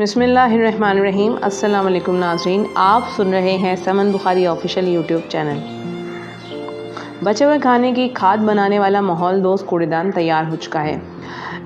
बिस्मिल्लाहिर्रहमानिर्रहीम। अस्सलाम वालेकुम नाज़रीन, आप सुन रहे हैं समन बुखारी ऑफिशियल यूट्यूब चैनल। बचे हुए खाने की खाद बनाने वाला माहौल दोस्त कूड़ेदान तैयार हो चुका है।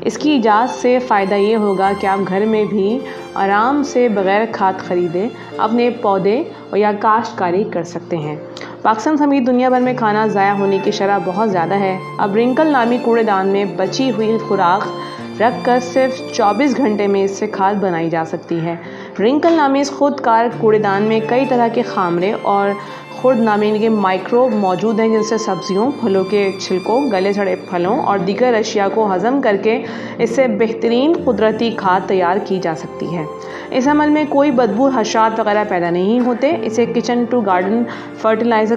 इसकी ईजाद से फ़ायदा ये होगा कि आप घर में भी आराम से बग़ैर खाद ख़रीदे अपने पौधे या काश्तकारी कर सकते हैं। पाकिस्तान समेत दुनिया भर में खाना ज़ाया होने की शरह बहुत ज़्यादा है। अब रिंकल नामी कूड़ेदान में बची हुई खुराक रख कर सिर्फ 24 घंटे में इससे खाद बनाई जा सकती है। रिंकल नामी इस खुदकार कूड़ेदान में कई तरह के खामरे और खुर्द नामी के माइक्रोब मौजूद हैं, जिनसे सब्जियों, फलों के छिलकों, गले सड़े फलों और दीगर अशिया को हज़म करके इससे बेहतरीन कुदरती खाद तैयार की जा सकती है। इस अमल में कोई बदबू, हशरात वगैरह पैदा नहीं होते। इसे kitchen to garden fertiliser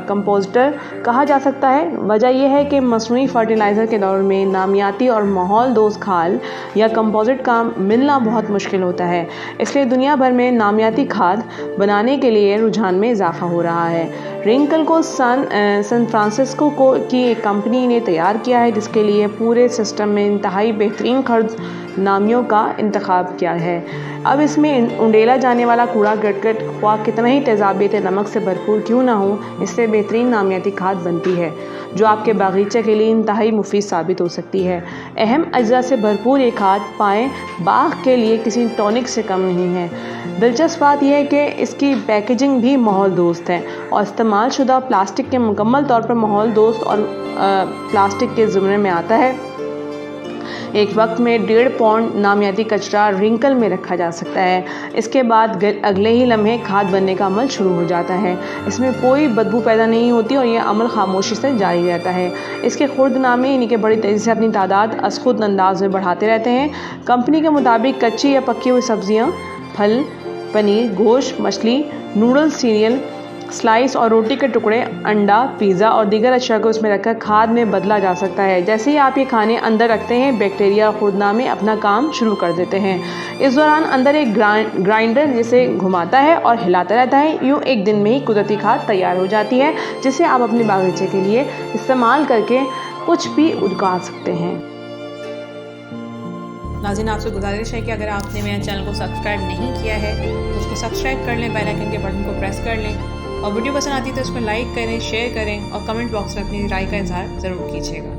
composter कहा जा सकता है। वजह यह है कि मसनूई फर्टिलाइज़र के दौर में नामियाती और माहौल दोस्त खाद या कंपोजिट का मिलना बहुत मुश्किल होता है। इसलिए दुनिया भर में नामियाती खाद बनाने के लिए रुझान में इजाफा हो रहा है। रिंकल को सैन फ्रांसिस्को की एक कंपनी ने तैयार किया है, जिसके लिए पूरे सिस्टम में इंतहाई बेहतरीन खर्च नामियों का इंतखाब किया है। अब इसमें उंडेला जाने वाला कूड़ा करकट ख्वाह कितना ही तेज़ाबियत नमक से भरपूर क्यों ना हो, इससे बेहतरीन नामियाती खाद बनती है, जो आपके बागीचे के लिए इंतहाई मुफीद साबित हो सकती है। अहम अज्जा से भरपूर ये खाद पाएँ बाग के लिए किसी टॉनिक से कम नहीं है। दिलचस्प बात यह है कि इसकी पैकेजिंग भी माहौल दोस्त है और इस्तेमाल शुदा प्लास्टिक के मुकम्मल तौर पर माहौल दोस्त और प्लास्टिक के ज़ुमरे में आता है। एक वक्त में 1.5 पाउंड नामियाती कचरा रिंकल में रखा जा सकता है। इसके बाद अगले ही लम्हे खाद बनने का अमल शुरू हो जाता है। इसमें कोई बदबू पैदा नहीं होती और यह अमल खामोशी से जारी रहता है। इसके खुर्द नामे यानी कि बड़ी तेज़ी से अपनी तादाद खुद अंदाज में बढ़ाते रहते हैं। कंपनी के मुताबिक कच्ची या पकी हुई सब्जियाँ, फल, पनीर, गोश्त, मछली, नूडल्स, सीरियल, स्लाइस और रोटी के टुकड़े, अंडा, पिज़्ज़ा और दीगर अशिया को इसमें रखकर खाद में बदला जा सकता है। जैसे ही आप ये खाने अंदर रखते हैं, बैक्टीरिया खुर्दनामे अपना काम शुरू कर देते हैं। इस दौरान अंदर एक ग्राइंडर जिसे घुमाता है और हिलाता रहता है। यूँ एक दिन में ही कुदरती खाद तैयार हो जाती है, जिसे आप अपने बागीचे के लिए इस्तेमाल करके कुछ भी उगा सकते हैं। नाज़रीन, आपसे गुजारिश है कि अगर आपने मेरे चैनल को सब्सक्राइब नहीं किया है तो उसको सब्सक्राइब कर लें, बेल आइकन के बटन को प्रेस कर लें और वीडियो पसंद आती है तो उसको लाइक करें, शेयर करें और कमेंट बॉक्स में अपनी राय का इजहार ज़रूर कीजिएगा।